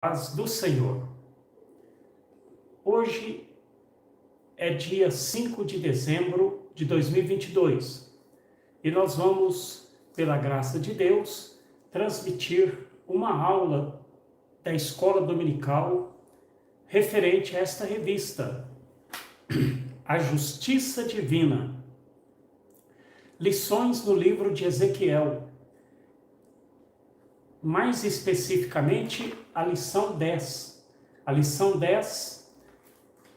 Paz do Senhor. Hoje é dia 5 de dezembro de 2022 e nós vamos, pela graça de Deus, transmitir uma aula da Escola Dominical referente a esta revista, A Justiça Divina. Lições no livro de Ezequiel. Mais especificamente, a lição 10. A lição 10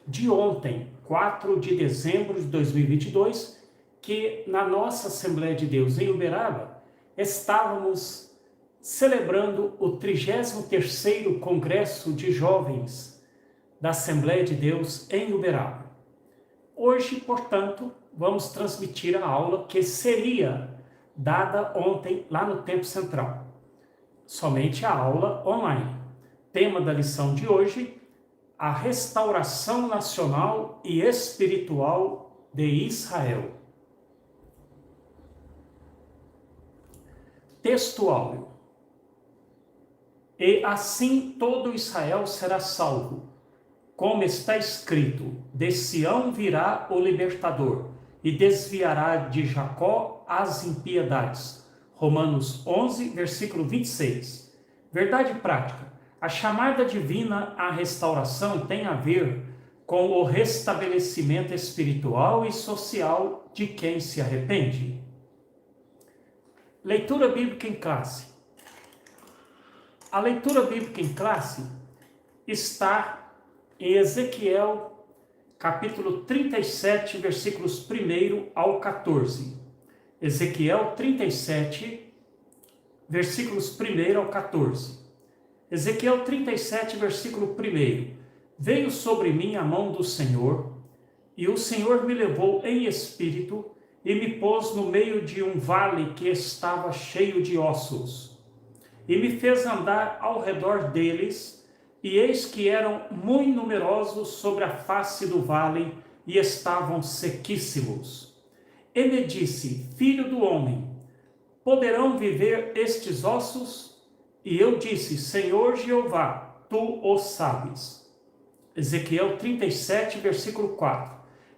de ontem, 4 de dezembro de 2022, que na nossa Assembleia de Deus em Uberaba, estávamos celebrando o 33º Congresso de Jovens da Assembleia de Deus em Uberaba. Hoje, portanto, vamos transmitir a aula que seria dada ontem lá no Templo Central. Somente a aula online. Tema da lição de hoje: a restauração nacional e espiritual de Israel. Textual. E assim todo Israel será salvo, como está escrito: de Sião virá o libertador, e desviará de Jacó as impiedades. Romanos 11, versículo 26. Verdade prática. A chamada divina à restauração tem a ver com o restabelecimento espiritual e social de quem se arrepende. Leitura bíblica em classe. A leitura bíblica em classe está em Ezequiel, capítulo 37, versículos 1 ao 14. Ezequiel 37, versículos 1 ao 14. Ezequiel 37, versículo 1. Veio sobre mim a mão do Senhor, e o Senhor me levou em espírito e me pôs no meio de um vale que estava cheio de ossos, e me fez andar ao redor deles, e eis que eram muito numerosos sobre a face do vale, e estavam sequíssimos. E me disse: filho do homem, poderão viver estes ossos? E eu disse: Senhor Jeová, tu o sabes. Ezequiel 37, versículo 4.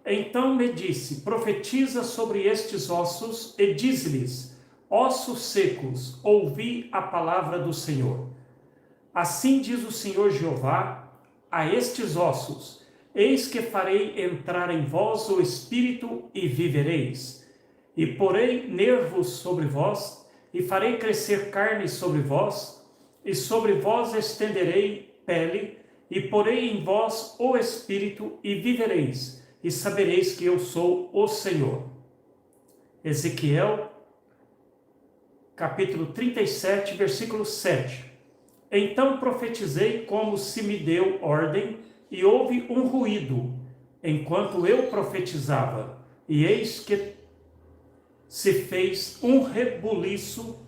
Então me disse: profetiza sobre estes ossos e diz-lhes: ossos secos, ouvi a palavra do Senhor. Assim diz o Senhor Jeová a estes ossos: eis que farei entrar em vós o Espírito e vivereis, e porei nervos sobre vós, e farei crescer carne sobre vós, e sobre vós estenderei pele, e porei em vós o Espírito e vivereis, e sabereis que eu sou o Senhor. Ezequiel, capítulo 37, versículo 7. Então profetizei como se me deu ordem, e houve um ruído, enquanto eu profetizava, e eis que se fez um rebuliço,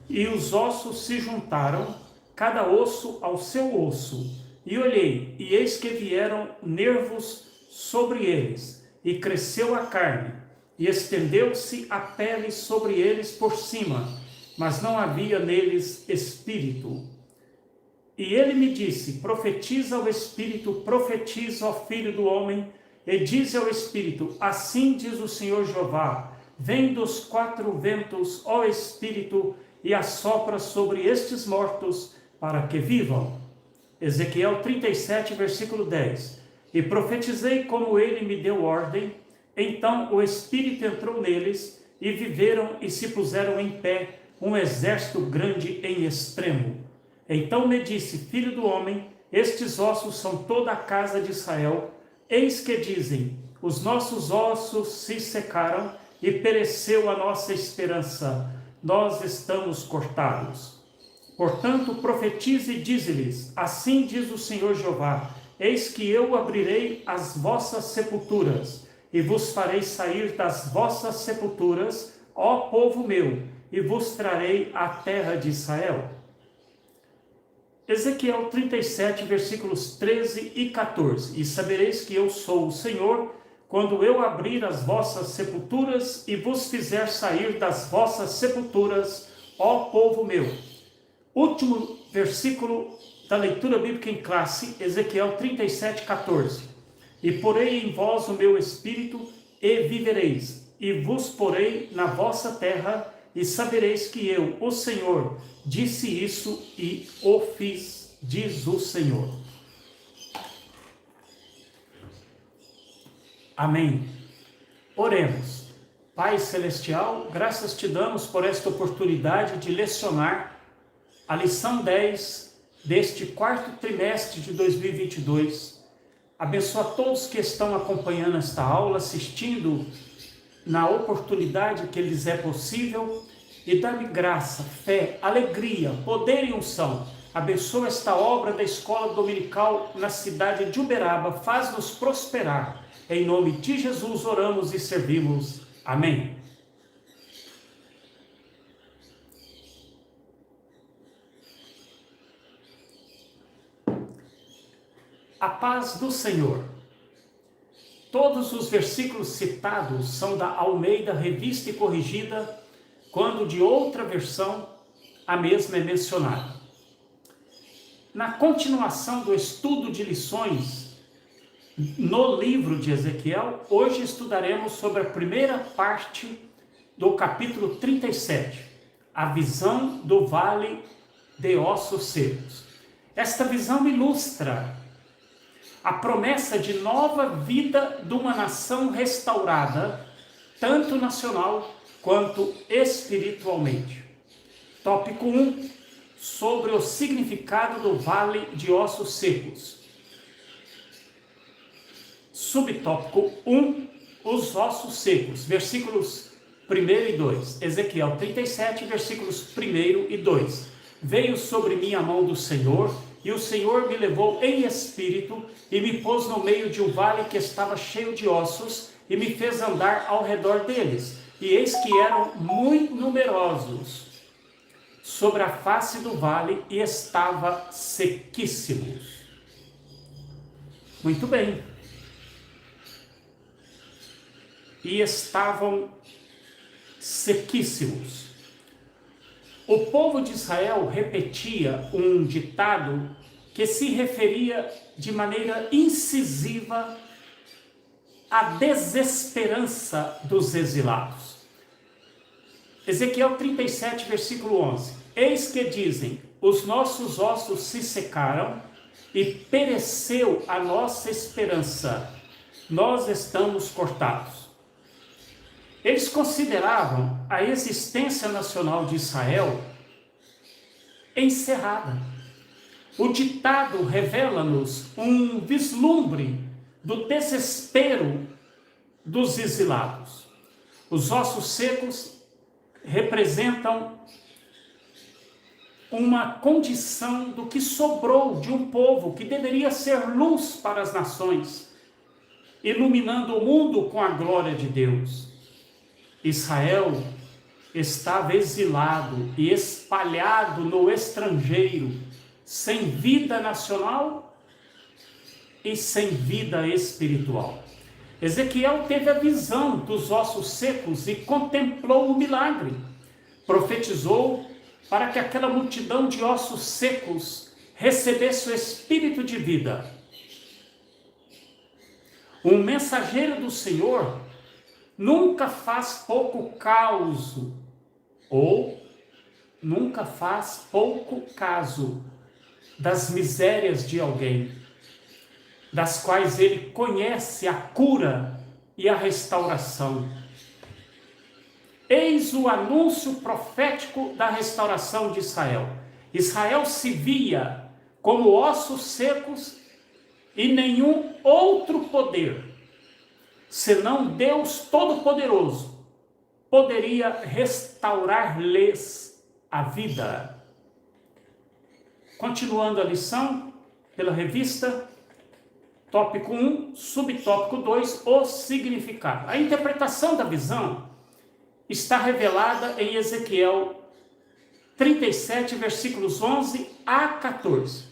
e os ossos se juntaram, cada osso ao seu osso. E olhei, e eis que vieram nervos sobre eles, e cresceu a carne, e estendeu-se a pele sobre eles por cima, mas não havia neles espírito. E ele me disse: profetiza ao Espírito, profetiza ao Filho do Homem, e diz ao Espírito: assim diz o Senhor Jeová, vem dos quatro ventos, ó Espírito, e assopra sobre estes mortos, para que vivam. Ezequiel 37, versículo 10. E profetizei como ele me deu ordem, então o Espírito entrou neles, e viveram e se puseram em pé, um exército grande em extremo. Então me disse: filho do homem, estes ossos são toda a casa de Israel. Eis que dizem: os nossos ossos se secaram, e pereceu a nossa esperança, nós estamos cortados. Portanto, profetize e dize-lhes: assim diz o Senhor Jeová, eis que eu abrirei as vossas sepulturas, e vos farei sair das vossas sepulturas, ó povo meu, e vos trarei a terra de Israel. Ezequiel 37, versículos 13 e 14. E sabereis que eu sou o Senhor, quando eu abrir as vossas sepulturas e vos fizer sair das vossas sepulturas, ó povo meu. Último versículo da leitura bíblica em classe, Ezequiel 37:14. E porei em vós o meu espírito, e vivereis, e vos porei na vossa terra, e sabereis que eu, o Senhor, disse isso e o fiz, diz o Senhor. Amém. Oremos. Pai Celestial, graças te damos por esta oportunidade de lecionar a lição 10 deste quarto trimestre de 2022. Abençoa todos que estão acompanhando esta aula, assistindo na oportunidade que lhes é possível, e dá-me graça, fé, alegria, poder e unção. Abençoa esta obra da Escola Dominical na cidade de Uberaba, faz-nos prosperar. Em nome de Jesus oramos e servimos. Amém. A paz do Senhor. Todos os versículos citados são da Almeida Revista e Corrigida, quando de outra versão a mesma é mencionada. Na continuação do estudo de lições no livro de Ezequiel, hoje estudaremos sobre a primeira parte do capítulo 37, a visão do vale de ossos secos. Esta visão ilustra a promessa de nova vida de uma nação restaurada, tanto nacional quanto espiritualmente. Tópico 1, sobre o significado do vale de ossos secos. Subtópico 1, os ossos secos, versículos 1 e 2. Ezequiel 37, versículos 1 e 2. Veio sobre mim a mão do Senhor, e o Senhor me levou em espírito e me pôs no meio de um vale que estava cheio de ossos e me fez andar ao redor deles. E eis que eram muito numerosos sobre a face do vale e estava sequíssimos. Muito bem. E estavam sequíssimos. O povo de Israel repetia um ditado que se referia de maneira incisiva à desesperança dos exilados. Ezequiel 37, versículo 11. Eis que dizem, os nossos ossos se secaram e pereceu a nossa esperança. Nós estamos cortados. Eles consideravam a existência nacional de Israel encerrada. O ditado revela-nos um vislumbre do desespero dos exilados. Os ossos secos representam uma condição do que sobrou de um povo que deveria ser luz para as nações, iluminando o mundo com a glória de Deus. Israel estava exilado e espalhado no estrangeiro, sem vida nacional e sem vida espiritual. Ezequiel teve a visão dos ossos secos e contemplou o milagre. Profetizou para que aquela multidão de ossos secos recebesse o espírito de vida. Um mensageiro do Senhor nunca faz pouco caso, ou nunca faz pouco caso das misérias de alguém, das quais ele conhece a cura e a restauração. Eis o anúncio profético da restauração de Israel. Israel se via como ossos secos e nenhum outro poder, senão Deus Todo-Poderoso, poderia restaurar-lhes a vida. Continuando a lição, pela revista, tópico 1, subtópico 2, o significado. A interpretação da visão está revelada em Ezequiel 37, versículos 11 a 14.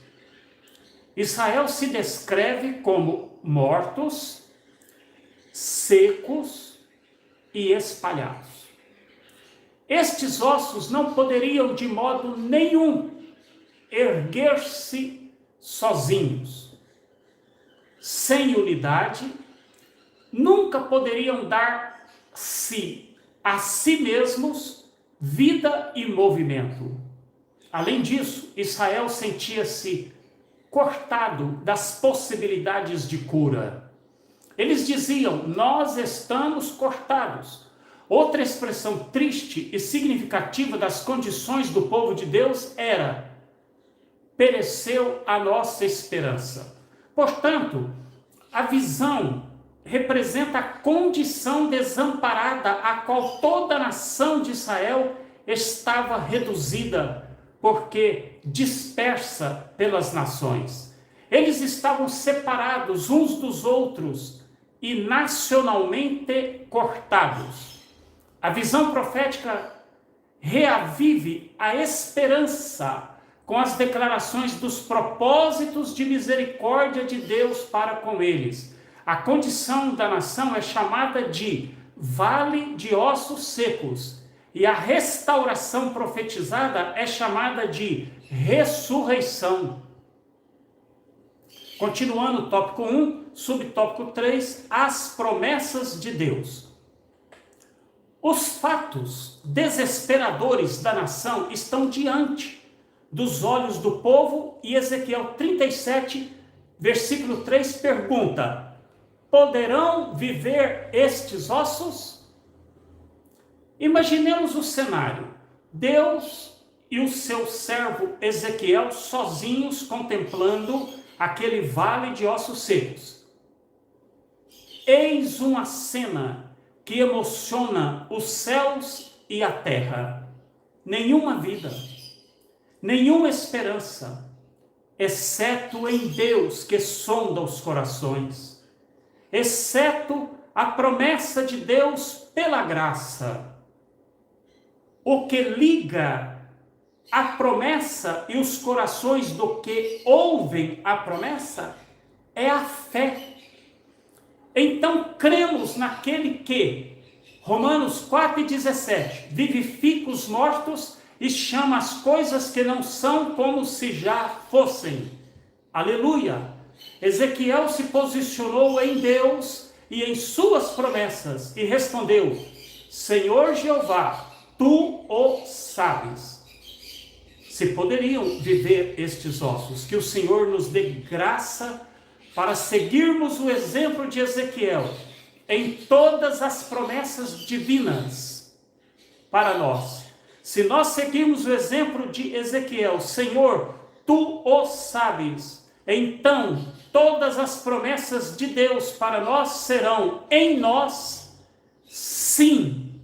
Israel se descreve como mortos, secos e espalhados. Estes ossos não poderiam de modo nenhum erguer-se sozinhos, sem unidade, nunca poderiam dar-se a si mesmos vida e movimento. Além disso, Israel sentia-se cortado das possibilidades de cura. Eles diziam: nós estamos cortados. Outra expressão triste e significativa das condições do povo de Deus era: pereceu a nossa esperança. Portanto, a visão representa a condição desamparada a qual toda a nação de Israel estava reduzida, porque dispersa pelas nações. Eles estavam separados uns dos outros e nacionalmente cortados. A visão profética reavive a esperança com as declarações dos propósitos de misericórdia de Deus para com eles. A condição da nação é chamada de vale de ossos secos, e a restauração profetizada é chamada de ressurreição. Continuando, tópico 1, subtópico 3, as promessas de Deus. Os fatos desesperadores da nação estão diante dos olhos do povo, e Ezequiel 37, versículo 3 pergunta: poderão viver estes ossos? Imaginemos o cenário: Deus e o seu servo Ezequiel sozinhos contemplando aquele vale de ossos secos. Eis uma cena que emociona os céus e a terra. Nenhuma vida, nenhuma esperança, exceto em Deus que sonda os corações, exceto a promessa de Deus pela graça. O que liga a promessa e os corações do que ouvem a promessa é a fé. Então cremos naquele que, Romanos 4,17, vivifica os mortos e chama as coisas que não são como se já fossem. Aleluia! Ezequiel se posicionou em Deus e em suas promessas e respondeu: Senhor Jeová, tu o sabes. Se poderiam viver estes ossos, que o Senhor nos dê graça para seguirmos o exemplo de Ezequiel em todas as promessas divinas para nós. Se nós seguirmos o exemplo de Ezequiel, Senhor, tu o sabes, então todas as promessas de Deus para nós serão em nós, sim.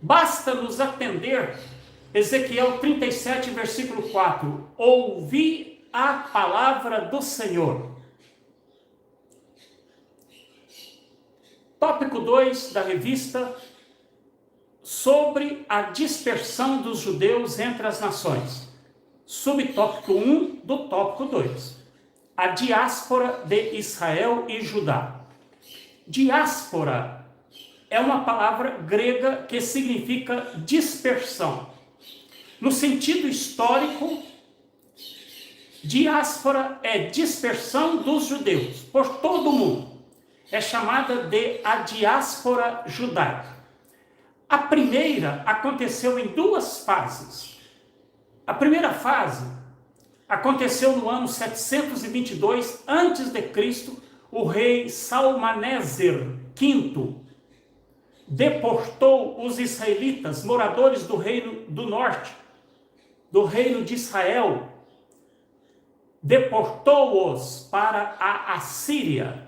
Basta nos atender. Ezequiel 37, versículo 4. Ouvi a palavra do Senhor. Tópico 2 da revista, sobre a dispersão dos judeus entre as nações. Subtópico 1 do tópico 2. A diáspora de Israel e Judá. Diáspora é uma palavra grega que significa dispersão. No sentido histórico, diáspora é dispersão dos judeus por todo o mundo. É chamada de a diáspora judaica. A primeira aconteceu em duas fases. A primeira fase aconteceu no ano 722 a.C., o rei Salmaneser V deportou os israelitas, moradores do reino do norte, do reino de Israel, deportou-os para a Assíria.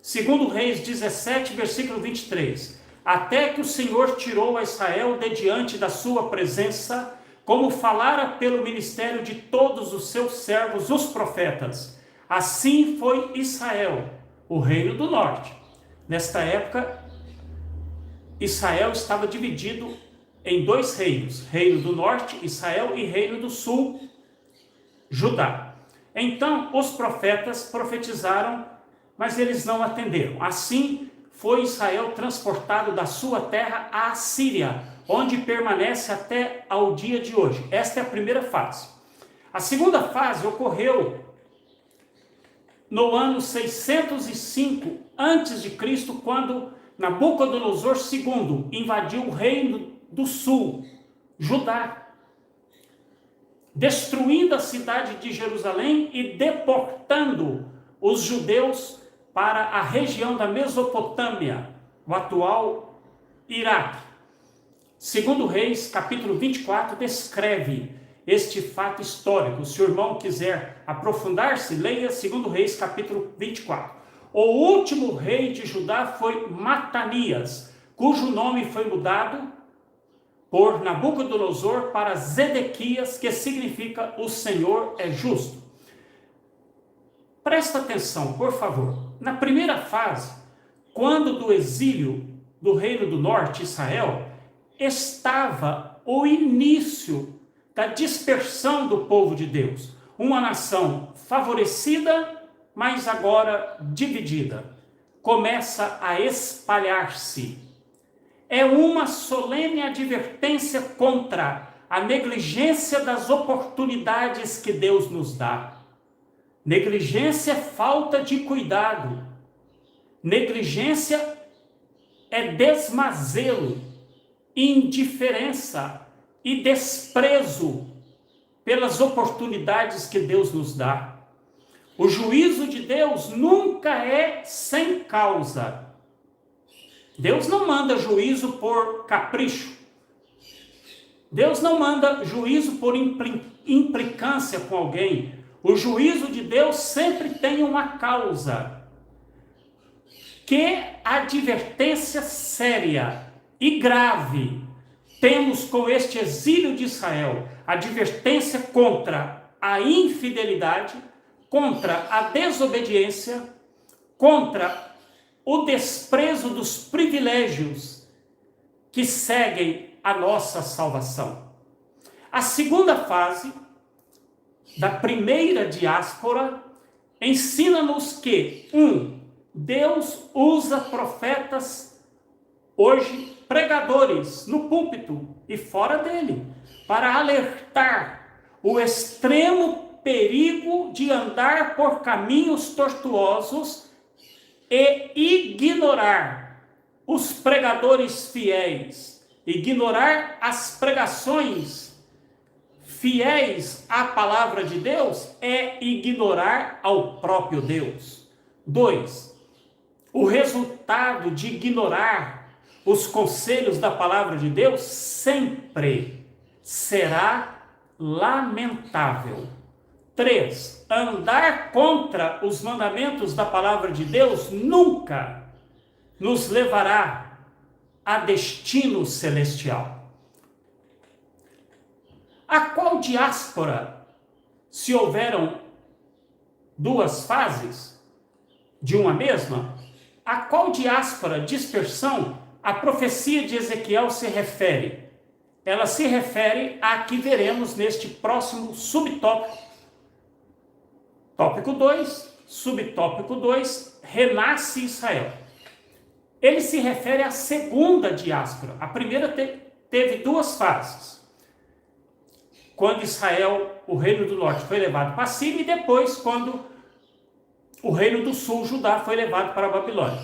Segundo Reis 17, versículo 23. Até que o Senhor tirou a Israel de diante da sua presença, como falara pelo ministério de todos os seus servos, os profetas. Assim foi Israel, o reino do norte. Nesta época, Israel estava dividido em dois reinos, reino do norte, Israel, e reino do sul, Judá. Então, os profetas profetizaram, mas eles não atenderam. Assim, foi Israel transportado da sua terra à Síria, onde permanece até ao dia de hoje. Esta é a primeira fase. A segunda fase ocorreu no ano 605 a.C., quando Nabucodonosor II invadiu o reino do sul, Judá, destruindo a cidade de Jerusalém e deportando os judeus para a região da Mesopotâmia, o atual Iraque. Segundo Reis, capítulo 24, descreve este fato histórico. Se o irmão quiser aprofundar-se, leia Segundo Reis, capítulo 24. O último rei de Judá foi Matanias, cujo nome foi mudado por Nabucodonosor para Zedequias, que significa o Senhor é justo. Presta atenção, por favor. Na primeira fase, quando do exílio do Reino do Norte, Israel, estava o início da dispersão do povo de Deus. Uma nação favorecida, mas agora dividida. Começa a espalhar-se. É uma solene advertência contra a negligência das oportunidades que Deus nos dá. Negligência é falta de cuidado. Negligência é desmazelo, indiferença e desprezo pelas oportunidades que Deus nos dá. O juízo de Deus nunca é sem causa. Deus não manda juízo por capricho. Deus não manda juízo por implicância com alguém. O juízo de Deus sempre tem uma causa. Que advertência séria e grave temos com este exílio de Israel. Advertência contra a infidelidade, contra a desobediência, contra o desprezo dos privilégios que seguem a nossa salvação. A segunda fase da primeira diáspora ensina-nos que, Deus usa profetas, hoje pregadores, no púlpito e fora dele, para alertar o extremo perigo de andar por caminhos tortuosos e ignorar os pregadores fiéis, ignorar as pregações fiéis à palavra de Deus é ignorar ao próprio Deus. 2. O resultado de ignorar os conselhos da palavra de Deus sempre será lamentável. 3. Andar contra os mandamentos da palavra de Deus nunca nos levará a destino celestial. A qual diáspora, se houveram duas fases de uma mesma, a qual diáspora, dispersão, a profecia de Ezequiel se refere? Ela se refere à que veremos neste próximo subtópico. Tópico 2, subtópico 2, renasce Israel. Ele se refere à segunda diáspora. A primeira teve duas fases. Quando Israel, o reino do norte, foi levado para a Síria, e depois quando o reino do sul, Judá, foi levado para a Babilônia.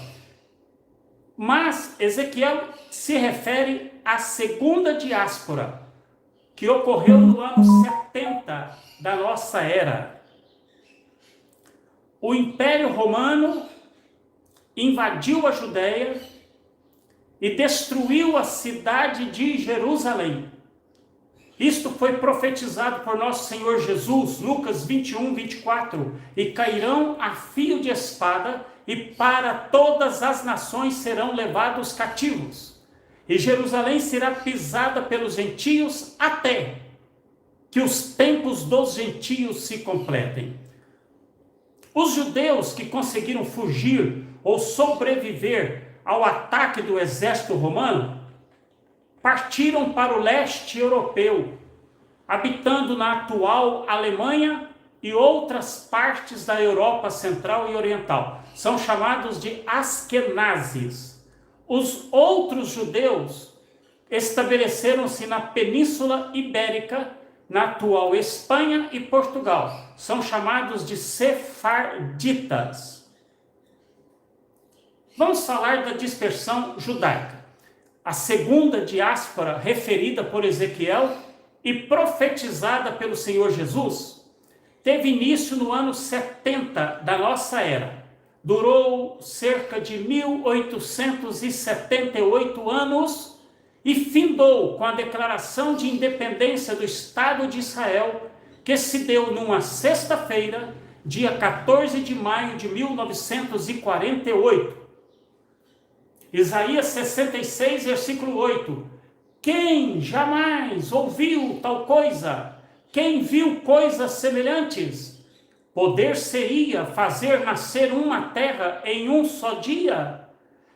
Mas Ezequiel se refere à segunda diáspora, que ocorreu no ano 70 da nossa era. O Império Romano invadiu a Judéia e destruiu a cidade de Jerusalém. Isto foi profetizado por nosso Senhor Jesus, Lucas 21, 24. E cairão a fio de espada, e para todas as nações serão levados cativos. E Jerusalém será pisada pelos gentios até que os tempos dos gentios se completem. Os judeus que conseguiram fugir ou sobreviver ao ataque do exército romano partiram para o leste europeu, habitando na atual Alemanha e outras partes da Europa Central e Oriental. São chamados de askenazes. Os outros judeus estabeleceram-se na Península Ibérica, na atual Espanha e Portugal. são chamados de sefarditas. Vamos falar da dispersão judaica. A segunda diáspora referida por Ezequiel e profetizada pelo Senhor Jesus teve início no ano 70 da nossa era. Durou cerca de 1878 anos e findou com a declaração de independência do Estado de Israel, que se deu numa sexta-feira, dia 14 de maio de 1948. Isaías 66, versículo 8. Quem jamais ouviu tal coisa? Quem viu coisas semelhantes? Poder-se-ia fazer nascer uma terra em um só dia?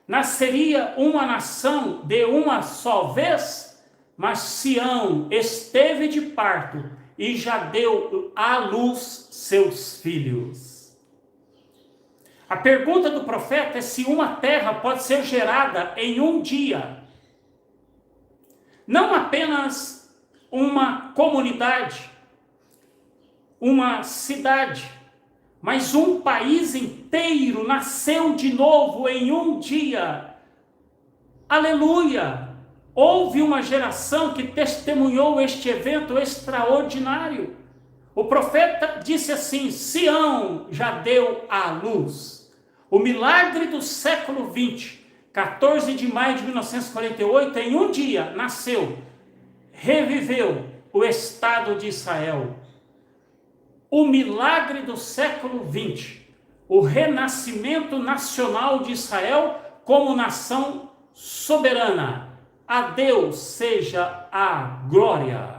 Nasceria uma nação de uma só vez? Mas Sião esteve de parto e já deu à luz seus filhos. A pergunta do profeta é se uma terra pode ser gerada em um dia. Não apenas uma comunidade, uma cidade, mas um país inteiro nasceu de novo em um dia. Aleluia! Houve uma geração que testemunhou este evento extraordinário. O profeta disse assim: Sião já deu à luz. O milagre do século 20, 14 de maio de 1948, em um dia nasceu, reviveu o Estado de Israel. O milagre do século 20, o renascimento nacional de Israel como nação soberana. A Deus seja a glória.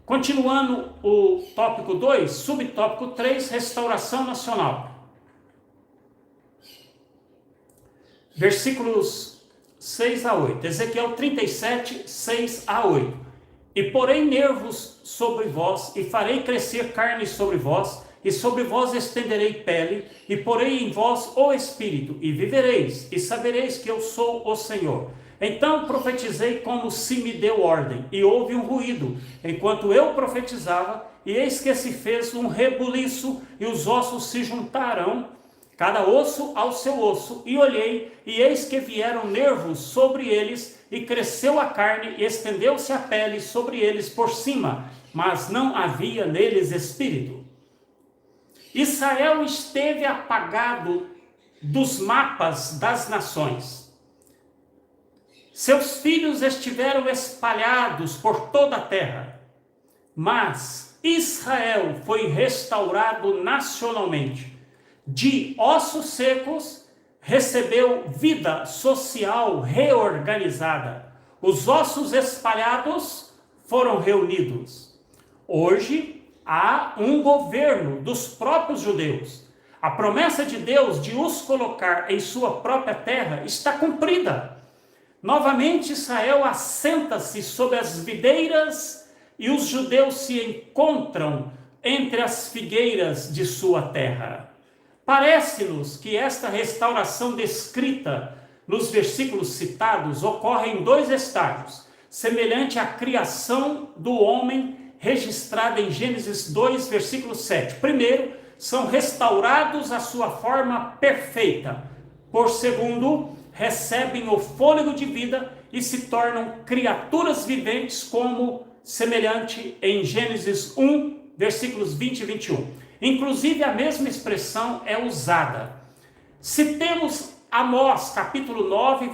Continuando o tópico 2, subtópico 3, restauração nacional. Versículos 6 a 8. Ezequiel 37, 6 a 8. E porei nervos sobre vós, e farei crescer carne sobre vós, e sobre vós estenderei pele, e porei em vós o espírito, e vivereis, e sabereis que eu sou o Senhor. Então profetizei como se me deu ordem, e houve um ruído, enquanto eu profetizava, e eis que se fez um rebuliço, e os ossos se juntaram, cada osso ao seu osso, e olhei, e eis que vieram nervos sobre eles, e cresceu a carne, e estendeu-se a pele sobre eles por cima, mas não havia neles espírito. Israel esteve apagado dos mapas das nações. Seus filhos estiveram espalhados por toda a terra, mas Israel foi restaurado nacionalmente. De ossos secos, recebeu vida social reorganizada. Os ossos espalhados foram reunidos. Hoje, há um governo dos próprios judeus. A promessa de Deus de os colocar em sua própria terra está cumprida. Novamente Israel assenta-se sobre as videiras e os judeus se encontram entre as figueiras de sua terra. Parece-nos que esta restauração descrita nos versículos citados ocorre em dois estágios, semelhante à criação do homem registrada em Gênesis 2, versículo 7. Primeiro, são restaurados à sua forma perfeita. Por segundo, recebem o fôlego de vida e se tornam criaturas viventes, como semelhante em Gênesis 1, versículos 20 e 21. Inclusive a mesma expressão é usada. Se temos Amós capítulo 9,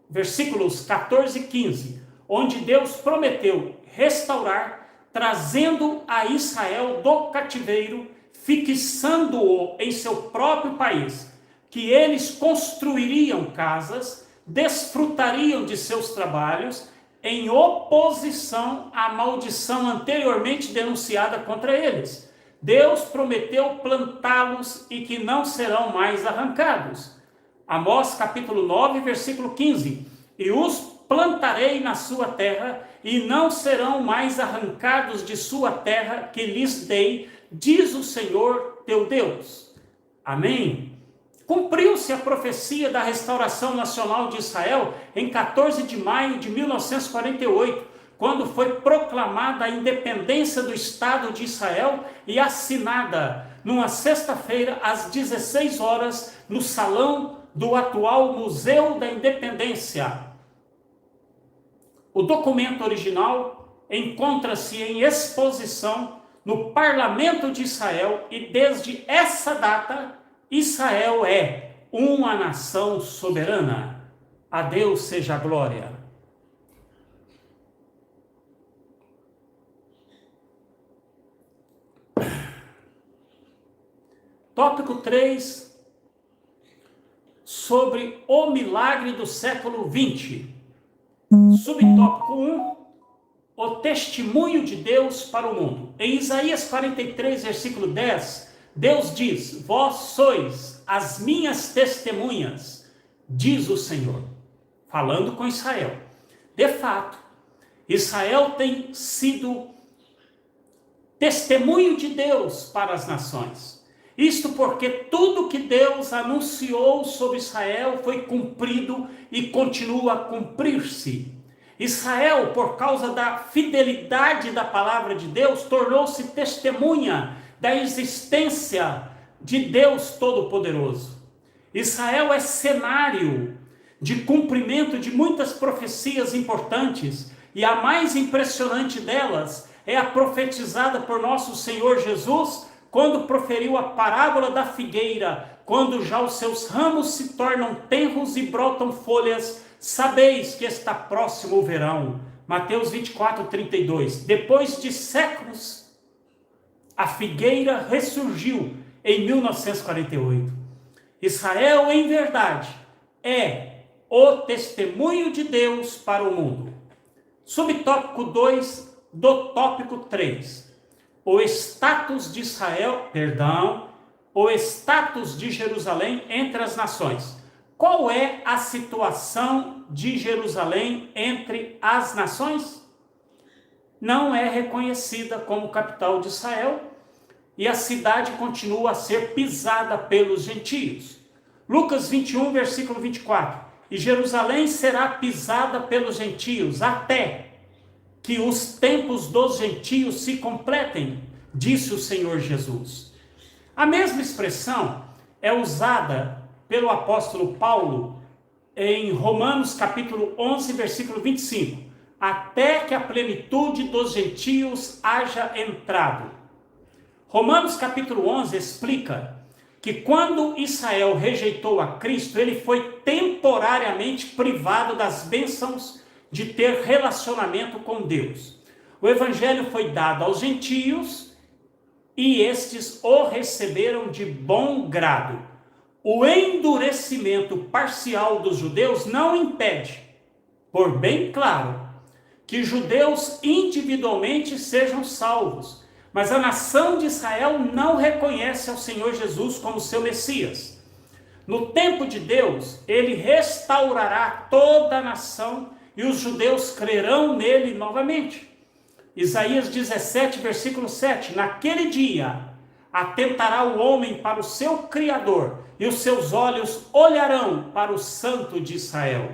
versículos 14 e 15, onde Deus prometeu restaurar, trazendo a Israel do cativeiro, fixando-o em seu próprio país, que eles construiriam casas, desfrutariam de seus trabalhos, em oposição à maldição anteriormente denunciada contra eles. Deus prometeu plantá-los e que não serão mais arrancados. Amós capítulo 9, versículo 15. E os plantarei na sua terra, e não serão mais arrancados de sua terra que lhes dei, diz o Senhor teu Deus. Amém? Cumpriu-se a profecia da restauração nacional de Israel em 14 de maio de 1948, quando foi proclamada a independência do Estado de Israel e assinada numa sexta-feira, às 16 horas, no salão do atual Museu da Independência. O documento original encontra-se em exposição no Parlamento de Israel e desde essa data, Israel é uma nação soberana. A Deus seja a glória. Tópico 3, sobre o milagre do século 20. Subtópico 1, o testemunho de Deus para o mundo. Em Isaías 43, versículo 10, Deus diz: vós sois as minhas testemunhas, diz o Senhor, falando com Israel. De fato, Israel tem sido testemunho de Deus para as nações. Isto porque tudo que Deus anunciou sobre Israel foi cumprido e continua a cumprir-se. Israel, por causa da fidelidade da palavra de Deus, tornou-se testemunha da existência de Deus Todo-Poderoso. Israel é cenário de cumprimento de muitas profecias importantes, e a mais impressionante delas é a profetizada por nosso Senhor Jesus, quando proferiu a parábola da figueira: quando já os seus ramos se tornam tenros e brotam folhas, sabeis que está próximo o verão. Mateus 24, 32. Depois de séculos, a figueira ressurgiu em 1948. Israel, em verdade, é o testemunho de Deus para o mundo. Subtópico 2 do tópico 3. O status de o status de Jerusalém entre as nações. Qual é a situação de Jerusalém entre as nações? Não é reconhecida como capital de Israel e a cidade continua a ser pisada pelos gentios. Lucas 21, versículo 24. E Jerusalém será pisada pelos gentios até que os tempos dos gentios se completem, disse o Senhor Jesus. A mesma expressão é usada pelo apóstolo Paulo em Romanos capítulo 11, versículo 25. Até que a plenitude dos gentios haja entrado. Romanos capítulo 11 explica que quando Israel rejeitou a Cristo, ele foi temporariamente privado das bênçãos de ter relacionamento com Deus. O evangelho foi dado aos gentios e estes o receberam de bom grado. O endurecimento parcial dos judeus não impede, por bem claro, que judeus individualmente sejam salvos, mas a nação de Israel não reconhece ao Senhor Jesus como seu Messias. No tempo de Deus, ele restaurará toda a nação e os judeus crerão nele novamente. Isaías 17, versículo 7. Naquele dia, atentará o homem para o seu Criador, e os seus olhos olharão para o Santo de Israel.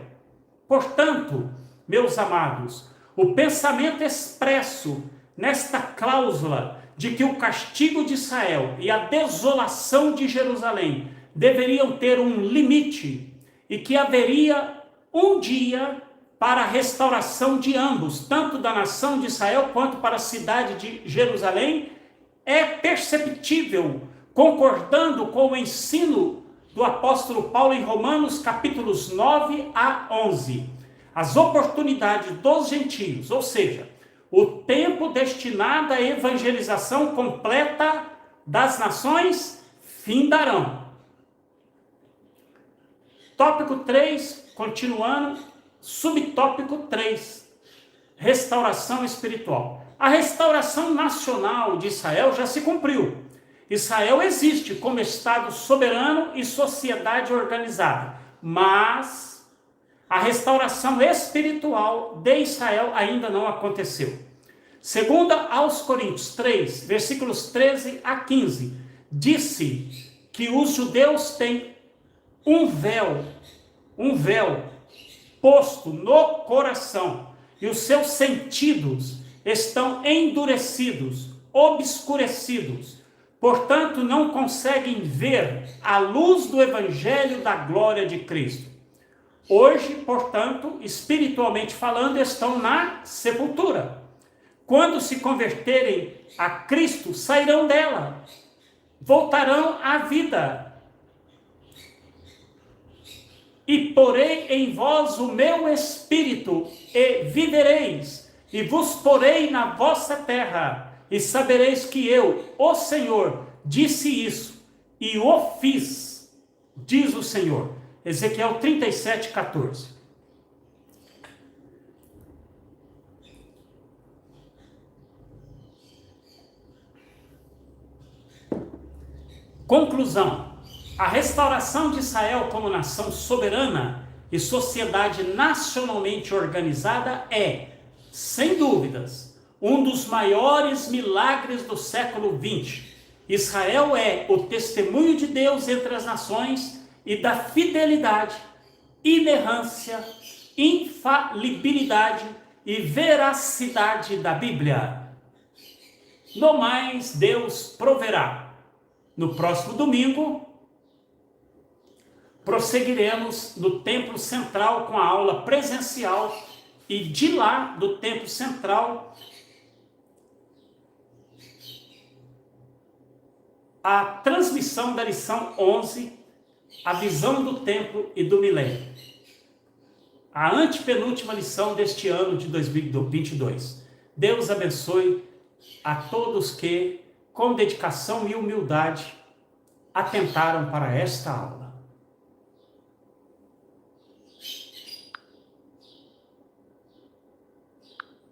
Portanto, meus amados, o pensamento expresso nesta cláusula de que o castigo de Israel e a desolação de Jerusalém deveriam ter um limite, e que haveria um dia para a restauração de ambos, tanto da nação de Israel quanto para a cidade de Jerusalém, é perceptível, concordando com o ensino do apóstolo Paulo em Romanos capítulos 9 a 11. As oportunidades dos gentios, ou seja, o tempo destinado à evangelização completa das nações, findarão. Tópico 3, continuando. Subtópico 3, restauração espiritual. A restauração nacional de Israel já se cumpriu. Israel existe como Estado soberano e sociedade organizada, mas a restauração espiritual de Israel ainda não aconteceu. Segundo aos Coríntios 3, versículos 13 a 15, disse que os judeus têm um véu posto no coração, e os seus sentidos estão endurecidos, obscurecidos. Portanto, não conseguem ver a luz do Evangelho da glória de Cristo. Hoje, portanto, espiritualmente falando, estão na sepultura. Quando se converterem a Cristo, sairão dela, voltarão à vida. E porei em vós o meu espírito, e vivereis, e vos porei na vossa terra, e sabereis que eu, o Senhor, disse isso, e o fiz, diz o Senhor. Ezequiel 37, 14. Conclusão: a restauração de Israel como nação soberana e sociedade nacionalmente organizada é, sem dúvidas, um dos maiores milagres do século XX. Israel é o testemunho de Deus entre as nações e da fidelidade, inerrância, infalibilidade e veracidade da Bíblia. No mais, Deus proverá. No próximo domingo, prosseguiremos no Templo Central com a aula presencial e de lá, do Templo Central, a transmissão da lição 11, a visão do templo e do milênio. A antepenúltima lição deste ano de 2022. Deus abençoe a todos que, com dedicação e humildade, atentaram para esta aula.